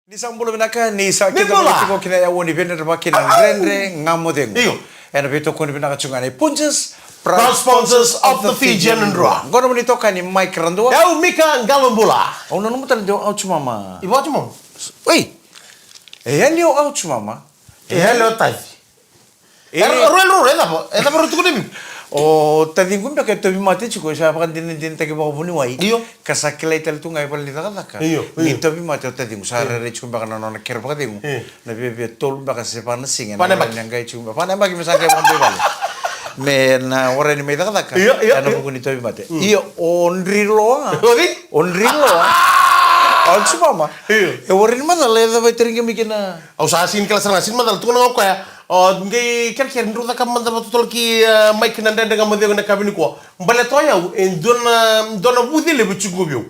Ni sambulo binaka ni sakit Nibola. ko kina ya woni bener ba kina rendre ngamo dengo. Iyo. Ena beto ko ni binaka chungane punches Proud sponsors of the Fijian and Raw. Gono ni toka ni Mike Randua. Eu Mika Galambula. Ono no mutal do au mama. E vote mom. Oi. E ali o au mama. E hello tazi. E Ero eda por tu kunim. o tadingum ka to bimate chiko sa pa din din tagi ba buni wai. Iyo. Kasakilay tal tungai pal dita ka. Iyo, Ni iyo. to bimate tading sa re chiko ba kana na ker ba dingu. Na be tol ba ka se pa na singen. Panembak. Ngai chiko. Panembak mi sa ka ba bale. Me na ora ni me daka. Iyo, iyo, Ano iyo. ko ni to bimate. Iyo onrilo. Odi? Onrilo. Au mama. Iyo. E ora ni madale da vai teringa mikina. Au sa sin kala sana sin madal tu na ko ya. O ngai ker ndu da kam manda batol ki Mike na ndenda ngam de na kabini ko. Mbale to ya en dona budi le buchu gobio.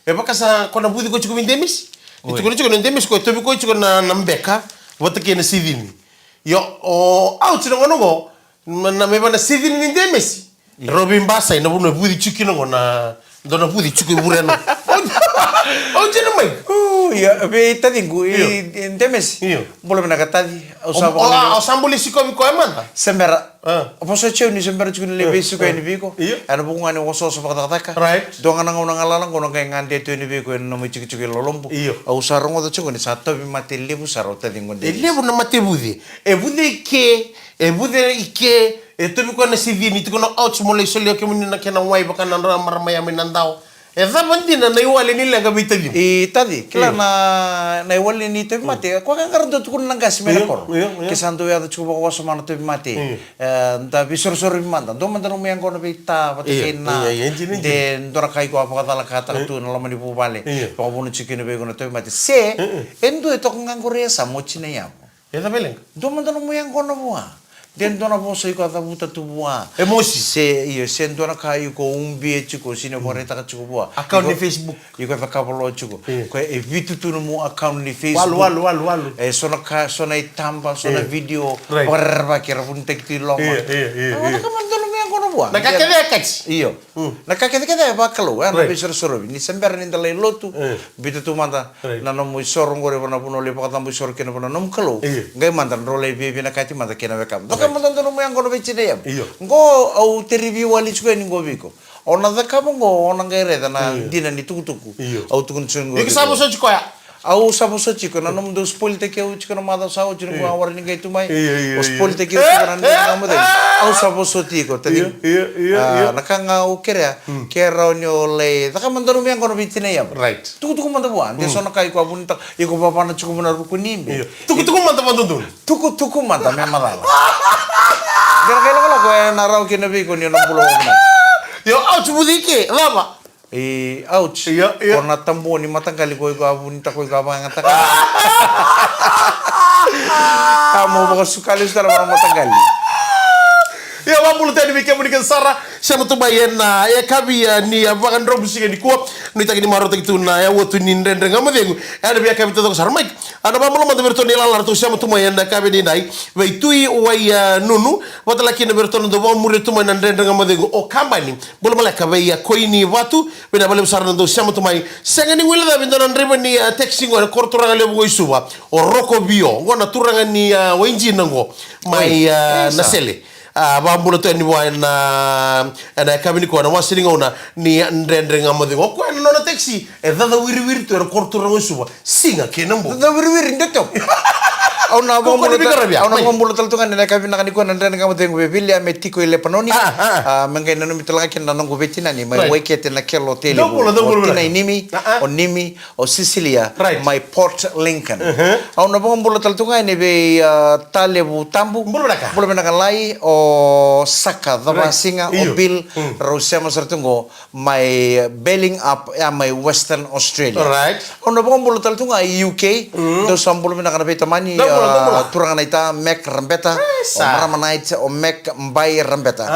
E baka sa kona budi ko chugo demis. Itu ko chugo demis ko to bi ko chugo na mbeka. Wata ke na sidini. Yo o au chugo ngono go. Na me bana sidini ni demis. Robin Basa ina bunu budi chukino go na dona budi chugo bureno. O jeno Mike. Ya, be tadingu Iyo. Demes. Iyo. Boleh menakatadi. Au O sambuli sikobi ko emanda. Sembera. Ah. Apa sa cheu ni sembera chukun lebe suka ini biko. Iya. Ana bunga ni woso so pakataka. Right. Donga nang unang alalang kono kay ngande tu ini biko no mi chiki lolombo. Iya. Au sarong o chukun ni sato bi mate lebu saro tadingu de. Elevo na mate budi. E budi ke, e budi ike, e tobi ko na sivini tu ko na ouch mo le solo ke munina ke na wai baka na marama ya minandao. E da bandina na iwale ni lenga bitadi. I tadi kila Iya. na iwali ni tu mate. Ko kan karon tu kun nang gas mera Iya, kor. iya, iya. Ke santo ya tu ko waso mana tu mate. Da bisor manda. Do man tanong yang kono bita pati Iya, kena. iya, engine. Den dora kai ko apa kata la kata tu na lamani pu bale. Iya. Pa bunu chicken be kono tu mate. Se endo to ngang koresa mo chine ya. E da beleng. Do man tanong yang kono bua. Den dona bo sai ko ata buta tu bua. Emosi. Se iyo sen dona kai ko umbi chiko sine koreta ka chiko bua. Account ni Facebook. Iko fa kapolo chiko. Iya. Ko e vitu tu no mo account ni Facebook. Walu. E sona itamba sona Iya. video Right. parba kira pun tek ti longo. Iya. Ana ka man dolo me kono bua. Nakakede kach. Iyo. Nakakede ba kalo ana Right. besar soro ni sember ni dalai lotu. Bitu tu manda Right. na no mo sorong gore na puno le pakata mo sor kena puno nom kalo. Iya. Ngai manda role be na kati manda kena bekam. Doka manda dolo mo yang kono becine ya. Iyo. Ngo au te review wali chukua ni ngo biko. Ona da kamo ngo ona ngai reda na dina ni tuku. Iyo. Au tukun chungo. Iko sabo so chiko ya. Au sabo so chiko na nom do spoil te ke u chiko na mada sao chino ngo awar ni ngai tumai. Iya. O spoil te ke u chiko na ngai mo de. Au sabo so tiko tadi. Iya. Nakanga u kera. Kera onyo le. Da kamo ndo mo yang kono becine ya. Right. Tuku manda buan. Dia sona kai ko abunta. Iko papa na chuko na ruku nimbe. Iya. Tuku manta mandundun. Tuku manda me madala. Gara-gara ko narau kina bi ko ni na pulo na. Yo ouch budi ke. Lama. Ouch. Iya. Korna tambo ni matanggali ko abun ta ko abang ngata ka. Kamu baka sukali sa mga matanggali. Ya mambulu tadi mikir mungkin Sarah sama tu bayan na ya kabi ya ni abakan robu sih ni kuap ni tadi ni maro tadi tu na ya waktu ni render ngamu dengu ada biar kabi tu Sarah Mike ada mambulu mantap berton ni lalar tu sama tu bayan na kabi ni nai wei tui wei nunu wata laki na berton do bom muri tu mana render ngamu dengu o kambani bolu malaka wei ya koi ni watu bina balik Sarah do sama tu mai senga ni wila da bina render ni texting or korturang le boi suwa o roko bio ngona turang ni wenji nango mai nasele bambulo to ni wa na kabini ko na wasiri ngona ni ndrendre ngamode ko en no taxi e dada wiri to kortura ngosuwa singa kenambo Da wir ndeto. Au na Kung bombulo ano bigarabya? au na bombulo tal tungan na kabi na kaniko na ndren ngamo tengo bebili ame tiko ile panoni. Mengai nanu mitala kin na ngo betina ni mai Right. wekete na kelo tele. Dombulo. Tina inimi o nimi o Sicilia Right. my Port Lincoln. Au na bombulo tal tungan ni be talebu tambu. Bulu belaka? Bulu belaka lai o saka daba Right. singa o Iyo. bil rosema sertungo my belling up ya my Western Australia. Alright. Au na bombulo tal tungan UK do sambulo na kana betamani turangan ita mek rembeta o marama night o mek mbai rembeta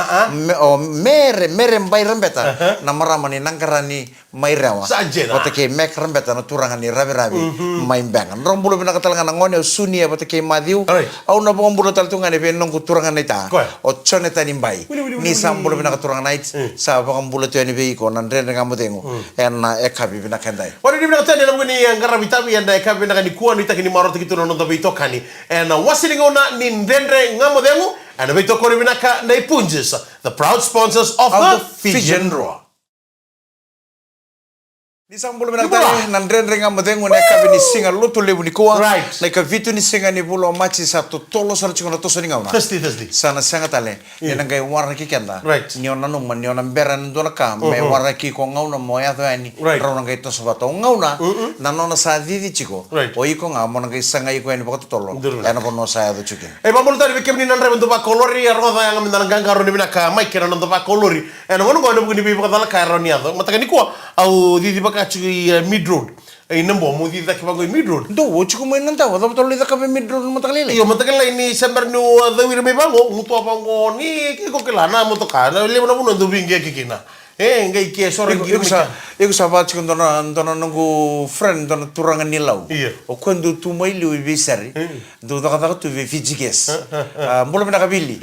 o mere mbai rembeta na marama ni nangkarani mai rawa Saja. otake mek rembeta na turangan ni rabi mai bengan rombulo bina katalangan ngone suni otake madiu au na bombulo taltungan e benong turangan ita o choneta ni mbai ni sambulo bina katurangan night sa bombulo to ni be ko nan ren ngamutengo en ekabi bina kendai Wadi di bilang tadi namun ini yang karena vitamin yang dapat bina kan dikuan kita kini marot kita nonton tapi itu kani. Wasiling ona nindendre ngamodengu. Beito kori bina ka na ipunjes. The proud sponsors of the Fijian Raw. Di sambulo bina tayo nandren renga modengu na ekabi ni singa lutu lebu ni kuwa. Right. Na ikavitu ni singa ni bulo machi sa tolo sa chikono to soni ngauna. Thirsty. Sana sanga tale. Ni ngai warna ki kenda. Right. Ni ona no man ni ona beran do na ka me warna ki ko ngauna moya to ani. Right. Rona ngai to sobato ngauna. Na nona sa didi chiko. Right. O iko nga mo ngai sanga iko ani bako tolo. Ana pono sa do chukin. Mamulu tadi bikin ni nandre bentuk kolori arwah yang minta gangkaro ni bina ka mic kena nonton kolori. Ngono ngono begini bi bakal kairo ni ato. Mata kani kuah au di baka cui mid road. Nembo mo di tak bago mid road. Do wo chuko mo nanta wo to li ka midro matakali. Iyo matakala ini sember nu dawir me bango mutu abango ni ko kelana mo to kana le mo no dubingi kikina. Ngai kia sore Iku sahabat cikun dona nunggu friend dona turangan nilau. Iya. O quando tu mai liu bisari. Do kata tu ve fijiges. Mula bina kabili.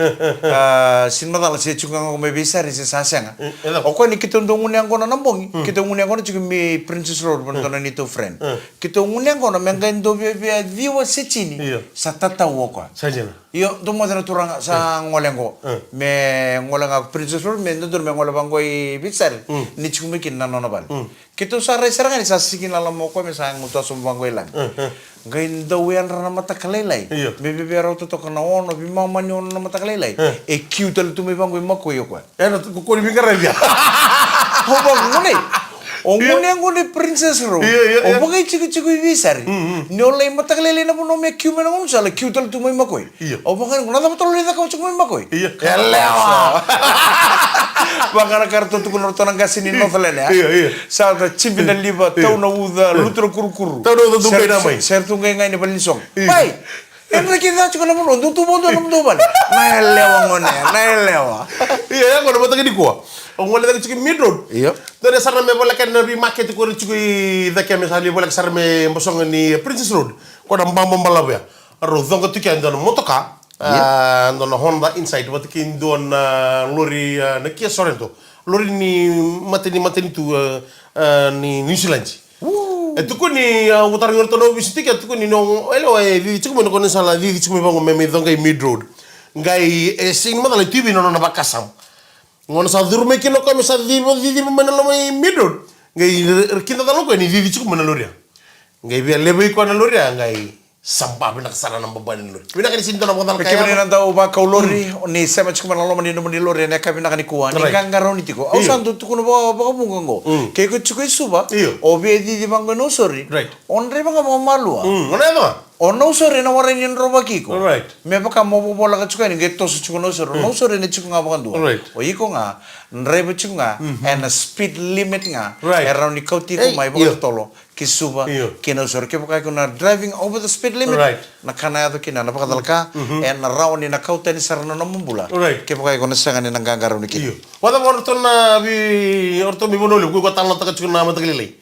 Sin madala si cikun ngau me bisari si sasanga. O quando kita ndongu nyang kono nambongi. Kita ngungyang kono cikun me Princess Road dona ni tu friend. Kita ngungyang kono mengain do be diwa secini. Sa tata woko. Sajana. Iyo do mo dana turanga sa ngolengo. Me ngolenga Princess Road me ndur me ngolebangoi bisar ni cuma kin nano bal kita usah serangan sa sikin lalam mo ko me sang muto sumbang lang gain dawian rana mata kalelai me bebe ro to kana ono bi mama ni ono mata kalelai e kiutal tu me bangoi mako yo ko Ko ni bingkar dia. ho bang ngone o ngone Princess Road o bagai chiku bisar ni olai mata kalelai na no me kiu me no sala kiutal tu me mako o bagai ngona da tolo le da ko chiku me mako Lewa. Bakara kartu tu kunor tonang kasini novelan ya. Iya. Salta cibina liba tau na uda lutro kuru. Tau na uda tungkai namai. Ser tungkai ngai ni balinsong. Pai. Enra kita cuma namun untuk tu bodo namun doban. Naelewa ngone, naelewa. Iya, ngono mata kini kuah. Ngole da cikin mid road. Iya. Dore sarna me bolak na bi market ko ciki da keme sali bolak sarme mbosong ni Princess Road. Ko da mbamba balabya. Ro zonga tuki andon motoka. Ndona Honda Insight wat kin don lori na Kia Sorento lori ni mateni tu ni New Zealand tu ko ni utar ngorto no visiti ka tu ko ni no elo di chiku mo ko sala di chiku mo bango me donga mid road ngai sin madala tibi no na bakasam ngono sa durme kino ko me sa di menalo mid road ngai kinta talo ko ni di chiku mo na lori ngai bi lebe ko na lori ngai sampah bina kesana namba banin lori. Bina kan sinto namba kaya. Kebina nanda uba kau lori ni sama cuma nalo mani lori ne kabina kan ikuan. Ni gangaro ni tiko. Au santu tu kuno bawa mungongo. Keko cukup suba. Obi di bangun no sorry. Right. Onre banga mau malu. Mana itu? Ono sore na warin yin roba kiko. Right. Me baka mo bola ka chuka ni geto su chuka no sore. No sore ni chuka nga bakan dua. Right. O iko nga nrebe chuka and a speed limit nga. Right. Around ni kauti ko mai bakan tolo. Kisuba kino sore ke baka ko na driving over the speed limit. Right. Na kana to kina na baka dalka and na raw ni na kauta ni sarana na mumbula. Right. Ke baka ko na sanga ni nanggangaro ni kino. Wala orto na bi orto mi bonolo ko talo taka chuka na mataglilay.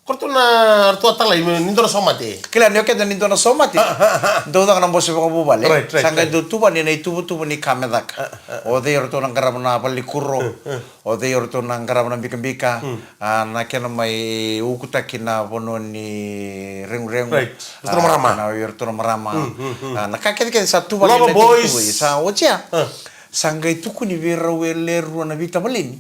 Korto na artu atalay nindo na somate. Kila nyo keda nindo na somate. Do da kana bose baka bubale. Right. Sanga do tuba ni nei tubu ni kamedak. O de orto nang garab na palikuro. O de orto nang garab na bika. Na kena mai ukuta kina bono ni reng. Right. Orto marama. Na orto marama. Na kakek ke sa tuba ni boys. Sa ocha. Sanga tuku ni vera leru na vita balini.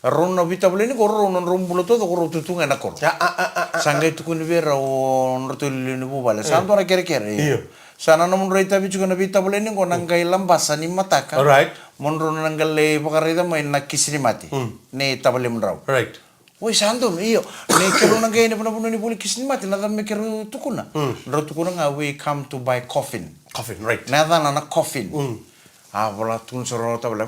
Rona vita boleh ni korro non rombulo todo korro tutunga na korro. Sangai tu kun vera on rotuli ni bubale. Santo na kere. Sana namun reita bicu kana vita boleh ni konang kai lambasa ni mataka. Alright. Monro nanggal le pakarida main nak kisini mati. Ne tabale menrau. Right. Woi santo iyo. Ne kero nanggai ni puna ni boleh kisini mati. Nada me kero tukuna. Nro tukuna nga we come to buy coffin. Coffin, right. Nada na coffin. bola tun soro tabla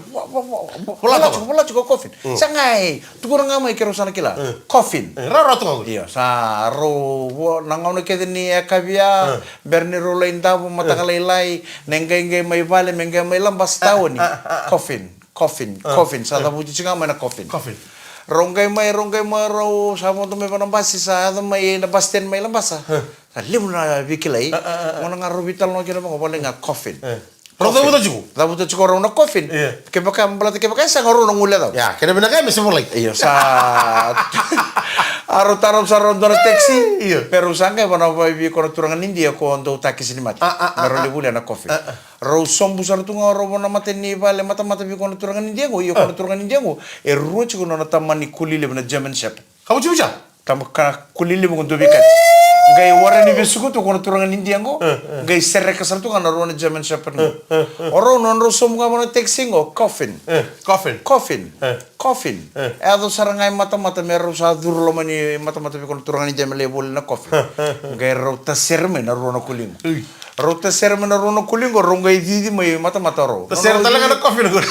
bola juga coffin sangai tu kurang ngamai kero sana kila coffin Raro tu ngau. iya sa ro nangau ne kedeni akabia berni ro lain tabu mata kalai nengge mai vale mengge mai lambas tahu ni coffin sa tabu cinga mana coffin ronggai mai ro sama tu mai panambasi sa mai na basten mai lambasa limu na bikilai mona ngaru vital no kira mo boleh ngak coffin Tabu tu cukup orang nak coffin. Kepakai belat kepakai sang orang ngulai tau. Ya, kena benar kan mesti mulai. Iya sa. Aro taruh saron dona taxi. Iya. Peru sangka mana bayi kono turangan India ko untuk takis ni mati. Baru dia boleh nak coffin. Ro sombu sar tu ngoro bona mate ni vale mata bi kono turangan India go. Iyo kono turangan India go. Ru cukup nona tamani kulile bena German Shepherd. Kamu cuba? Tamu kulile bukan tu bikat. Gai warna ni besuku tu kono turangan India go. Gai serre kasar tu kan ro German Shepherd. Oro non ro somu ka bona taxi go coffin. Coffin. Ado sarangai mata meru sa durlo mani mata bi kono turangan India mele bol na coffin. Gai ro ta serme na ro na kuling. Ro ta serme na ro na kuling go ro gai didi mai mata ro. Ta serme talaga na coffin go.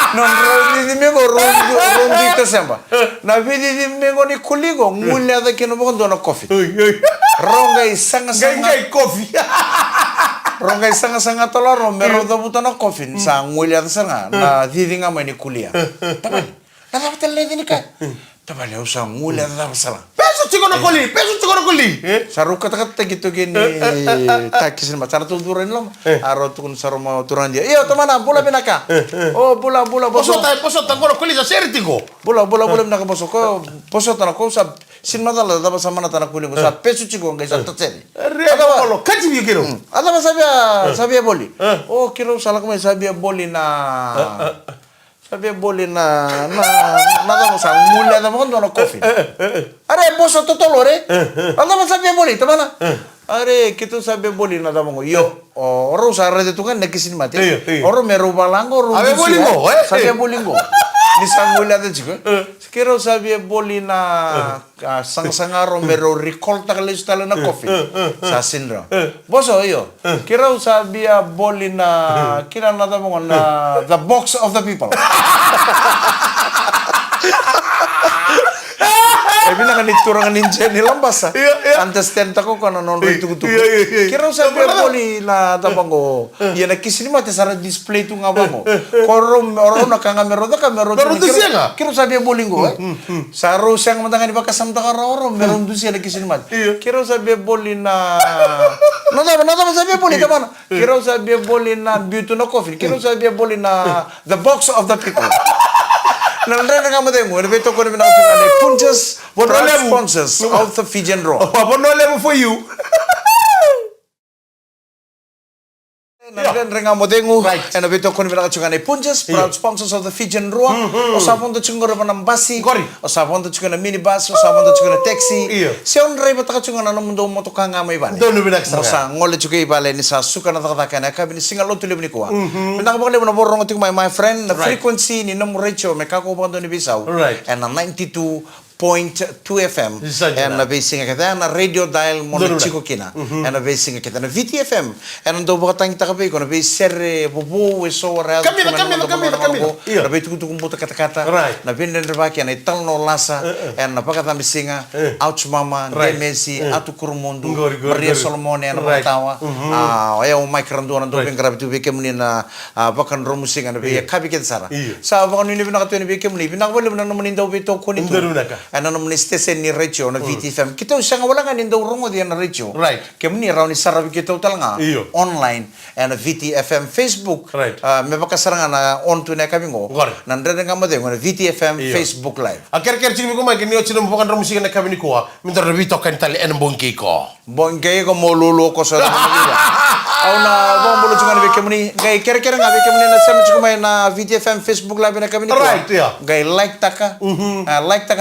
Non ro di me go ro di ta samba. Na vidi di me go ni kuligo ngulia da kino bo ndo na coffin. Rongai sanga coffee. Rongai sanga toloro mero da butana coffin sa ngulia da sanga na didi nga mai ni kulia. Tabali. Na dapat le ni ka. Tabali usa ngulia da sala. Peso chico na koli. Saru kata gitu gini takis ni macam tu durin lam. Aro tu kun saru mau turan dia. Iyo teman bola benaka. Oh bola Poso ta kono koli sa sertigo. Bola benaka poso ko poso ta ko sa sin madala da basa mana ta na kuli ko sa peso chico ngai sa tatseri. Bolo kaji bi kiro. Ada sabia boli. Oh kiro salah ko mai sabia boli na Sabia boli na nada mo sa mula na mo no coffee. Are poso totolore. Ada mo sabia boli tamana. Are kito sabia boli nada mo yo. Oro sa rede tu kan nakisin mate. Oro meru balango oro. Ave bolingo, Sabia bolingo. Ni sangula de chico. Kiro sabia boli na sang-sangaro meru ricolta kali stala na coffee. Sa sinro. Boso yo. Kiro sabia boli na kira nada mo na the box of the people. Bilang kan turangan ninja ni lambasa. Understand tako kana non itu tu. Kira sabi boli na tabango. Ya na kisini mate sara display tu ngabamo. Korom oro na kanga meroda ka meroda. Kira sabi boli ngo. Saro sang matanga ni bakasam ta oro meron du siya na kisini mate. Kira sabi boli na nada sabi boli tamana. Kira sabi boli na beauty na coffee. Kira sabi boli na the box of the people. Nandre na kamo demo, beto ko na punches, sponsors of the Fijian Raw. What no level for you? Nandre na kamo demo, and beto ko na punches, proud sponsors of the Fijian Raw. O sapon to chungor pa ng basi, o sapon to chungor na minibus, o sapon to chungor na taxi. Si on ray bata ka chungor na mundo mo to kanga may ban. Dono binaksa. Sa ngole chukay bale ni sa suka na takata na kabi ni singalo tulib ni kuwa. Nakabakali mo na borong ating my friend, the frequency ni Namo Ratio, may kakubang doon ni Bisaw. And 92.2 FM and na basing kita na radio dial mo na chiko kina and na basing kita na VTFM and ando ba tang takape ko na baser bobo so real kami na betu tu kumputa kata na binden ba kya na ital no lasa and na pakata bisinga ouch mama de Messi atu kurmundo Maria Solomone na batawa ay o microphone ando ben grabe tu beke muni na bakan romusinga na be kabi kita sara sa bakan ni binaka tu ni beke muni binakawala na naman indaw bito ko nito ano naman stesen ni Recho na VTFM kita usang wala nga nindaw rongo diyan na Recho kaya muni raw ni sarabi kita talaga online and VTFM Facebook may bakasara nga na on to na kami ngo nandre nga mo din VTFM Facebook live aker chimi ko may kinyo chino mo kan musika na kami ni ko minta revito kan tali en bongke ko mo lolo ko sa au na bong bulu chunga na kami ni gay ker nga kami na sama chuma na VTFM Facebook live na kami ni ko gay like taka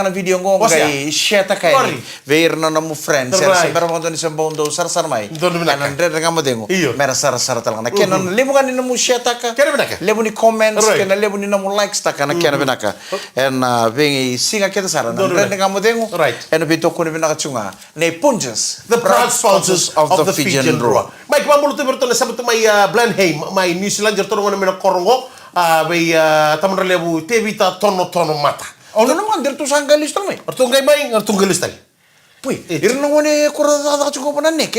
na video ngo gay share taka ni ver na mo friends sa pero mo ni sa bondo sar mai andre nga mo dengo mera sar talaga na kenon lemo nga ni mo share taka lemo ni comments kena lemo ni mo likes taka na kena benaka en vengi singa kita sara andre nga mo dengo en bito ko ni benaka chunga ne punjas the proud sponsors of the Fijian Raw. Mike, mamulutin bertona sabat mai Blenheim mai New Zealand jerto ngone mena korongo bei taman relebu tebita tono mata. Ono naman dito sa anggalis to may. Artunggai mai artunggalis tali. Puy, irna ngone kurata cukup panan nek.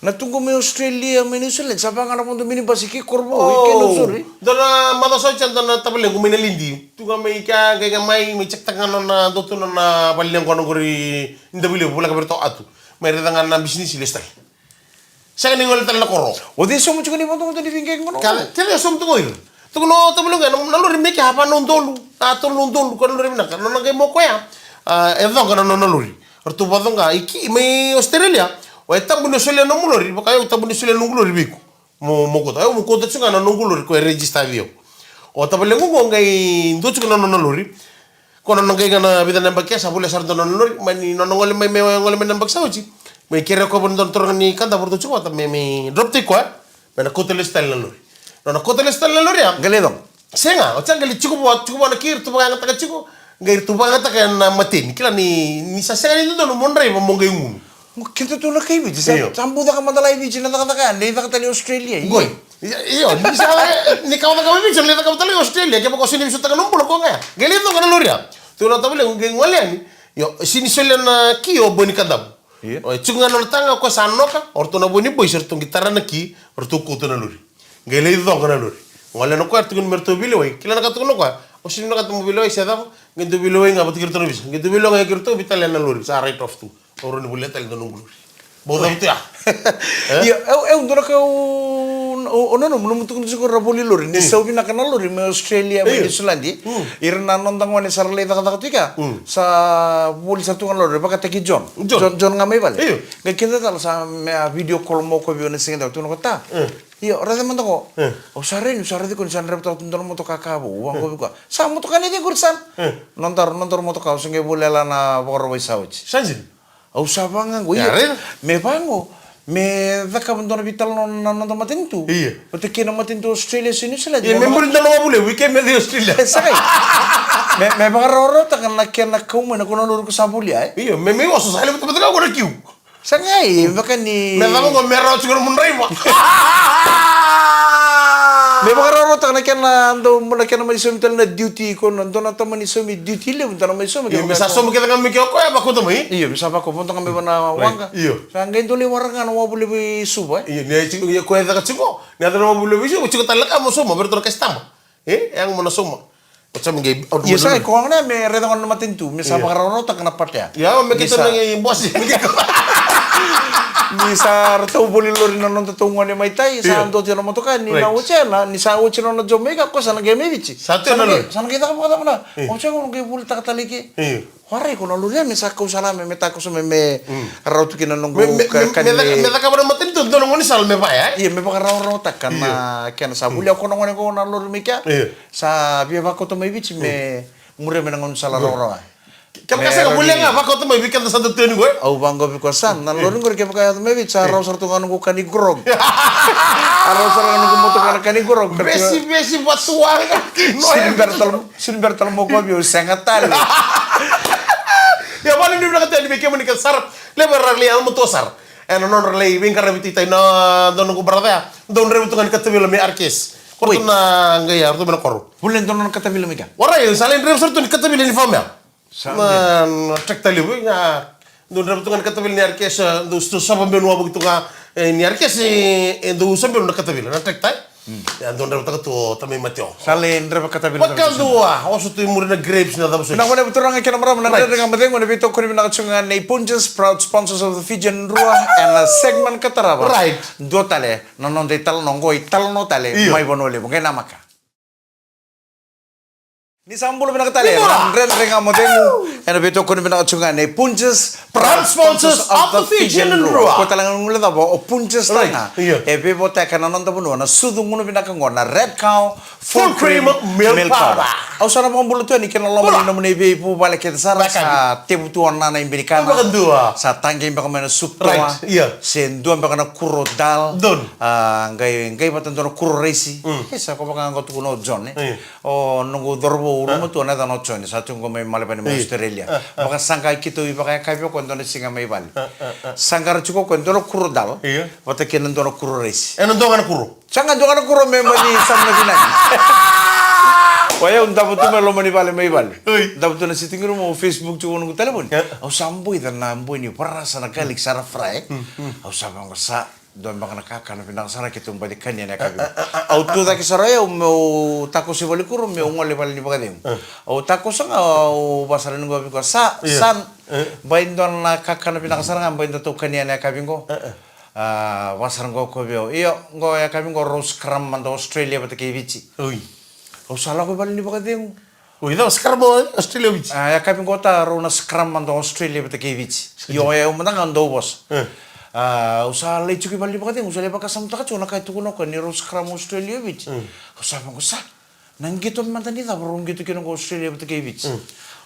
Natunggu me Australia me New Zealand sapa ngana pun mini basiki korbo ikelo suri. Dona mata so chan dona tabale ngumene lindi. Tunga mai ka ga mai cek tangan na dotu na baleng kono gori indabile bula ka berto atu. Mai redangan na bisnis ilestai. Saya ni ngol tal na koro. Odi so mucho ni ponto di fingke ngono. Kala, tele som tu ngoir. Tu no tabale ngana naluri me ka hapa nondolu. Ato nondolu kono naluri na kono ngai mo koya. Edo kono naluri. Artu badonga iki me Australia. Wa etang bunu Australia no mulori, bakayo etang bunu Australia no mulori biku. Mo kota, mo kota tsunga na no mulori ko register dio. O tabale ngai ndo tsunga no naluri. Kono ngai kana bidan nambak ya sabule sardo no naluri, mani no ngole me ngole me nambak sauci. Me kira ko bon tor ni kanda bordo tsunga ta me drop te ko. Me na kota le style naluri. No na kota le style naluri ya. Gale dong. Senga, o tsangali chuko na kir tu banga ta chuko. Ngai tu banga ta kan matin. Kila ni sa senga ni do no monrai mo ngai ngun. Kita tu nak kaibit, sampu dah kamu dalai biji, nanti katakan, dia tak tali Australia. Goi, iyo, bisa ni kau tak kau biji, ni tak kau tali Australia, kau kau sini bisa tak nombor kau nggak? Geli tu kan luria, tu nak tahu le, nggak ngalian, yo sini soalnya na kio boni kadam, cungan orang tangga kau sano ka, orang tu na boni boy sertung gitaran na ki, orang tu kau tu na luri, geli tu kan luri, ngalian aku tu kan mertu biloi, kila nak tu kan o sini nak tu biloi siapa, gitu biloi nggak betul kita bisa, gitu biloi nggak kita bisa lihat na luri, saya right off tu. Orang ni boleh tali donong guluri. Bodoh itu ya. Iya, untuk ono no belum tuh nggak raboli lori. Ni sabi nak kenal lori me Australia me New Zealand di. Irna nonton wane sarle tak tika. Sa boli satu kan lori. Pakai teki John ngamai balik. Gak kita tal sa video call mau kau bione sing tu nong kata. Iya, orang teman toko. Oh sare di konsen rep tau tuntunan motor kakak bu. Uang kau buka. Sa motor kan ini kursan. Nontor motor kau sing boleh lana bokor wisa uci. Sanjin. Au sabangan gue iya. Me bango. Me daka bentona vital non matin tu. Iya. Ote kena matin tu Australia sini sila. Iya, member itu nama boleh weekend di Australia. Sakay. Me bagaroro takan nakena kau mana kono luru kesabuli ay. Iya, me oso sahile betul kau nak kiu. Sakay, bahkan ni. Me lama kau merah cukup munrai mah. Me bagaroro takan nakena ando nakena maisum tel na duty ko nando na taman isum duty le untana maisum. Iya, bisa som kita kami kau ya baku tu mai. Iya, bisa baku pun kami bana wanga. Iya. Sanggain tu le warangan mau boleh bi suba. Iya, ni cikgu ya kau yang tak cikgu. Ni ada nama boleh bisu, cikgu tak lekam semua bertur kestama. Yang mana semua. Macam gay. Iya, saya kau angna me redangan matin tu, me sama bagaroro tak kena pat ya. Ya, me kita nangi bos. Ni sa tau boli lori na non tau ngone mai tai sa ando tira moto kan ni na uche na ni sa uche no Jamaica ko sana game bici satu na lori sana kita apa na uche ko ngai boli tak tali ki hore ko na lori mi sa ko sala me meta ko so me rautu ki na nongo kan me ta kabra matin tu don ngoni sal me pa ya iya me pa rau tak kan na ken sa boli ko ngone ko na lori mi kya sa bia ba ko to mai bici me mure me ngon sala rau Kamu kasih nggak boleh nggak? Pak kau tuh mau bikin satu tahun gue? Aku bangga bikosan. Nan lorin gue kayak pakai atau maybe cara sartu kan gue kani grog. Arau sarang gue motor kan kani grog. Besi buat tuang kan. Sinbertal mau gue biar sangat tali. Ya paling dia bilang tadi bikin menikah sar. Lebar lihat motor sar. Non relay bingkar lebih titai don gue berada ya. Don rebutungan ketemu lebih arkis. Kau tuh nggak ya? Tuh benar korup. Bulan don ketemu lebih kan? Warai, salin rem sartu ketemu di form ya. Man, cek tali bu, ya, do rebutungan katabil ni arkes, do sabam benua begitu ka, ni arkes do sabam benua katabil, na cek tay, ya do rebutungan tu tamai matio. Salin rem katabil. Bakal dua, awas tu imur na grapes na tapos. Nak mana betul orang yang kena meram, nanti dengan penting mana betul kau ni nak cungan ni Punches proud sponsors of the Fijian Ruah and a segment kataraba. Right. Dua tale, non de tal nongoi tal no tale, mai bonole, mungkin nama ka. Ni sambul bina katali, ren renga modemu, ena beto kono bina kacungan ni Punches proud sponsors of the Fijian Ruah. Ko talangan ngula dabo o Punches tanga. E bebo ta kana nonta bunu na sudu ngono bina kangona red cow full cream milk powder. Au sana mo bulu tu ni kana lomo ni nomne be pu bale ke sara sa tebu tu na na imbirikana. Sa tangge imba kamena sup toa. Sen dua imba kana kuro dal. Ngai batan dono kuro resi. Esa ko baka ngot kuno John. O nungu dorbo rumah tuh na tanah cuan satu ngomai Malapan di Australia maka sangka kita ibakai kayu kontono singa mai bal sangkar cukup kontono kuru dal wata kenan tono kuru res nonton kuro sangka jangan kuru memang di samna binan waya unta betul melo mani bal mai bal unta betul na sitting room Facebook cukup nunggu telepon au sambo itu nambo ini perasaan kalik sara fry au sabang sa don baka nakaka na pinakasara kitong balikan yan kabi. Auto ta kisaraya mo tako si balikuro mo ngole pala ni bagadem. O tako sa o basaran ng gabi ko san bain don nakaka na pinakasara nga bain to kanya na kabi ko. Basaran ko bio. Iyo ngo ya kabi ko rose cram man Australia bata kevici. Uy. O sala ko bali ni bagadem. Uy, daw scrum mo Australia vici. Ya kabi ko ta ro na scrum man Australia bata kevici. Yo ya umang ando bos. Usaha lei cuki bali bakate usaha lei bakasam taka cuna kai tukuno ka ni ros kram Australia bich usaha bang usaha nang gitu mantan ita baru gitu kino ko Australia bata kai bich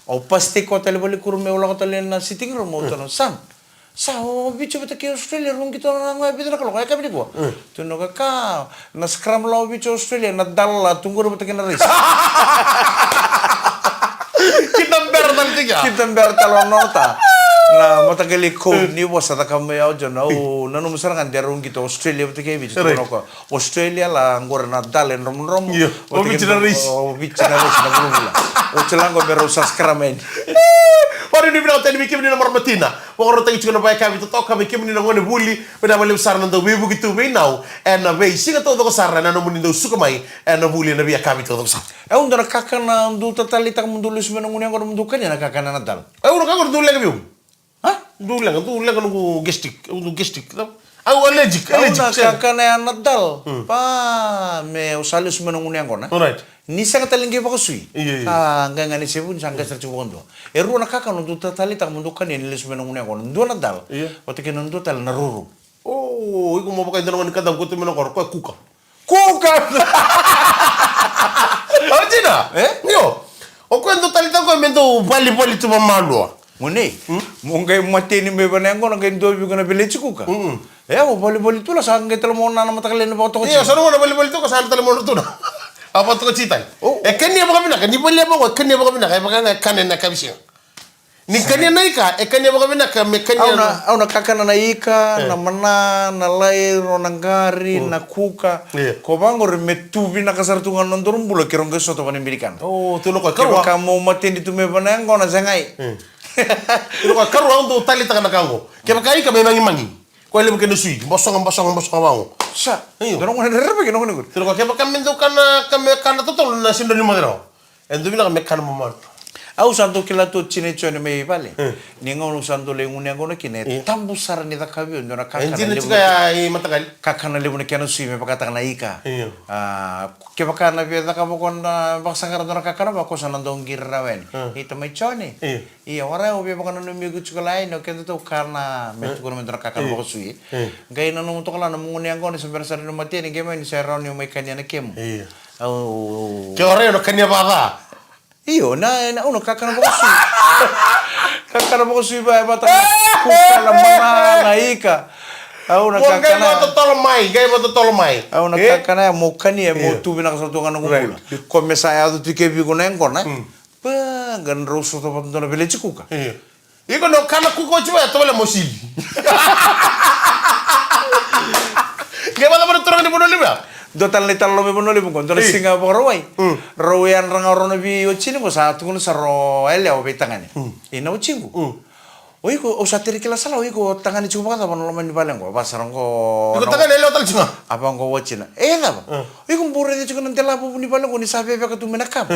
o pasti ko tali bali kurum me ulah ko tali na sitting room mo tono san sa o bicho bata kai Australia rung gitu na ngai bita kalau kaya kabili ko tuno ka na skram lao bicho Australia na dalla tunggu bata kai na ris Kita bertal tiga. kita bertal nota na matagali code ni bosa ta kami au jona o nanu musarangan dia rung gitu Australia bata kai bicho tono ko Australia la ngor na dalen rom o bicho na ris na gula o celango bero saskaramen Ora ni bina tani bikim ni nomor matina. Wong rota ichi no bai kami to kami kim ni ngone buli bina bali usar nando we bugitu we now and na we singa to ko sarra na no mun ndo suka mai and na buli na biya kami to sa. E undara kakana ndu tatalita mundulu semena ngune ngor mundukan ya kakana nadal. E ora ka ndu lega biu. Ha? Ndu lega no gestik, ndu gestik. Au allergic. Una kakana ya nadal. Pa me usali semena ngune ngona. Alright. Ni sanga talingi pa sui. Iya. Ngani sebun sanga sercu bondo. E ruana kakana ndu tatalita mundukan ya ni semena ngune ngona. Ndu nadal. Ote ke ndu tal naruru. Oh, iku mo pakai ndongo kadang ko tumeno ko kuka. Kuka. Ajina? Yo. O kwendo talita ko mendo bali tu mamalua. Mune, mungkin mati ni bebana yang kono kain dua bigana beli cukup kan? Ya, mau bali tu lah sang kita mau nana mata kalian bawa toko. Iya, sana mau bali tu kasar telemon tu na. Apa tu cita? Kan ni apa kami nak? Ni bali apa? Kan ni apa kami nak? Apa kan nak kabisnya? Ni kan ni naika, kan ni apa kami nak? Kan ni au na kakana na ika, na mana, na lairo, na ngari, na kuka. Ko bangor metubi na kasar tungan nontorum bula kirong ke soto panembirikan. Oh, tu lo ko karu. Kamu mati di tume bana yang kono sangai. Tu lo ko karu au tu tali takana kango. Kaya kai ka memang mangi. Ko ele mungkin sui, bosong bango. Sa, dorong mana derbe kino kino. Tu lo ko kaya kami tu kana tu tol na sindo ni modero. Endo bila kami kana momar. Au santo kila tu cine chone me vale. Ningo no santo le ngune ngono kine tambu sara ni da kabio ndona kakana. Entine chika ya matagal. Kakana le kena sui me pakata na ika. Ke pakana be da kabo kon baksangara ndona kakana ba ko sanan dong girrawen. Ito mai chone. Iya ora obe pakana no mi guchu lai no kento to karna me tu kono ndona kakana ba ko sui. Gai no no to kala no ngune ngono sampai sara no mati ni game ni sara no mai kanya na kem. Au. Ke ora no kanya ba. Iyo, na uno kakana mo kasi. Kakana mo kasi ba bata kukala mga naika. Au na kakana. Gay mo to tolmai. Au na kakana mo kani mo tubi na kasatuan ng gula. Kung mesaya do tike bigo na ngo na. Pa gan roso to pato na village kuka. Iko no kana kuko chiba to wala mosili. Gay mo to turang ni bono liba. Dotal letal lo mebono le bungon dola singa borowai royan ranga rono bi ochini mo sa tukun sa ro ele o betangane ina ochingu oiko o satiri kila sala oiko tangani chuma kata bono lo mani balengo basarango iko tangani ele otal chuma apa ngo ochina na ba oiko mbure de chukun ndela bu ni balengo ni sabe ka tu menakam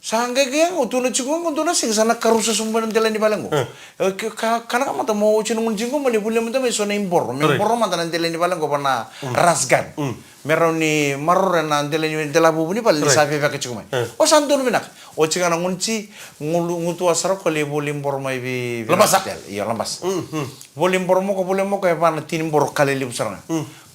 sangge ge ngo tu no chukun ngo na sing sana karusa sumban ndela ni balengo kana mata mo ochino mun jingo mali bulle mun tame so na imbor mata ndela ni balengo bana rasgan meroni marore na ndela bubu ni pali safe ka chukuma o santun binak o chigana ngunci ngutu asara ko le bolim bor mai bi lambas iya lambas bolim bor mo ko e pana tin bor kale li usara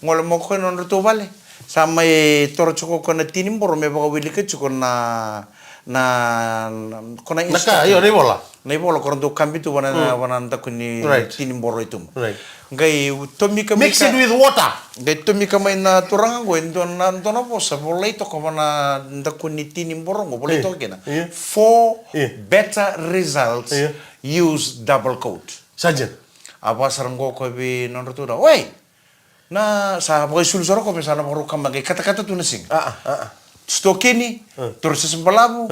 ngol mo ko non to vale sama e tor choko ko na tin bor me ba wili ke chukon na kona Naka, iyo, ni bola. na ibola koron do kambitu wana takuni Right. tinimboro itu. Right. Ngai tomi kami Mix it with water. ngai tomi kami na turanga go ndona posa boleh to kona takuni tinimboro go boleh to kena. Yeah. For Yeah. better results, Yeah. use double coat. Sajen. Apa sarang go ko bi nonro tu da. Wei. Na sa boy sul soro ko misalnya baru kambang kata-kata tu nasing. Stokeni, terus sembalabu.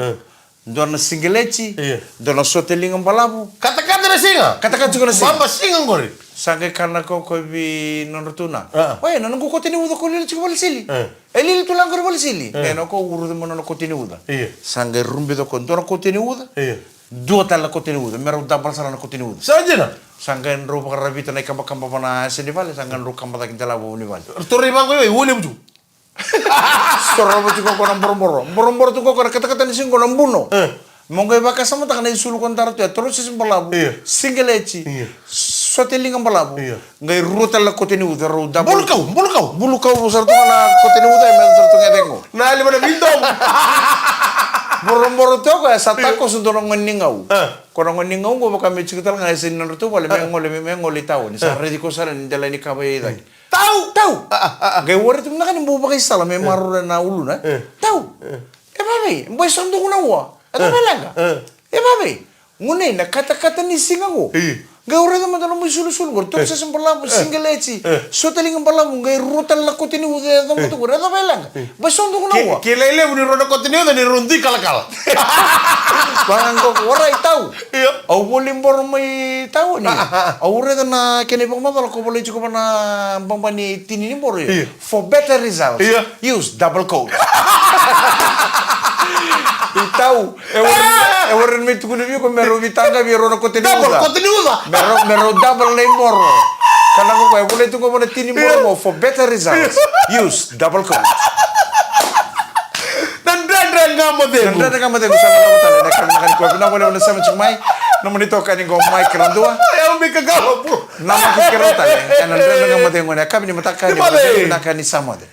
Dona singeleci, dona soteling balabu. Kata-kata na singa. Kata-kata juga nasing. Bamba singa ngori. Sange karena kau bi nonro tu na. Ah. Wei, nanu ko tini udah ko lili cik balik sili. Elili tu langgar balik sili. Nanu ko urut mo nanu ko tini udah. Iya. Sange rumbi to kon dona ko tini udah. Iya. Dua tala ko tini udah. Meru dabal sana ko tini udah. Sajen na. Sangan ru pakarabita na kamba pana sini vale. Sangan ru kamba takin telabu ni vale. Tori bango yo, wole buju. Soro tu kau korang boro-boro tu kau korang kata-kata ni singko nambuno. Monggo baka sama tak na isulu kontar tu ya terus sim balabu. Single eci. Soteling ang balabu. Ngai ruta la koteni uda ru da. Bulu kau besar tu na koteni uda men besar tu ngedengo. Na ali mana bintong. Boro-boro tu kau satako sundoro ngoningau. Korang ngoningau go baka me cikital ngai sin nor tu bale mengoli tahu ni sarre di kosaran ni dalani kabai lagi. Tahu. Ngai wori tu na kan bu baka sala me maru na ulu na. Tahu. Babe, boy sondo kuna wa. Ada balaga. Babe, ngune na kata-kata ni singago. Ngai wori tu madalo mo sulu-sulu gor tu sa sembalabu single eci. Soteling balabu ngai rutal la kotini uda da mo tu gor ada balaga. Boy sondo kuna wa. Kilele buni roda kontinu da ni rundi kalakal. Bangang ko waray tahu. Au boleh bor mai tahu ni. Au reda na kene pang madalo ko boleh cukup na bambani tini ni bor. For better results, use double coat. Tahu. Eworin mi tukuni bi ko mero vitanga bi rono kote Double kontinu da. Mero double labor. Karena ko boleh tu ko boleh tini bor mo for better results, use double coat. Dan ngamo dego. Nanda kama te kusana na kutale na kama kan ko na wala sama chumai no monito kani go mai krandua Ya mi kagalo. na makikirota le nanda kama te ngone kami ni mataka ni na kani samode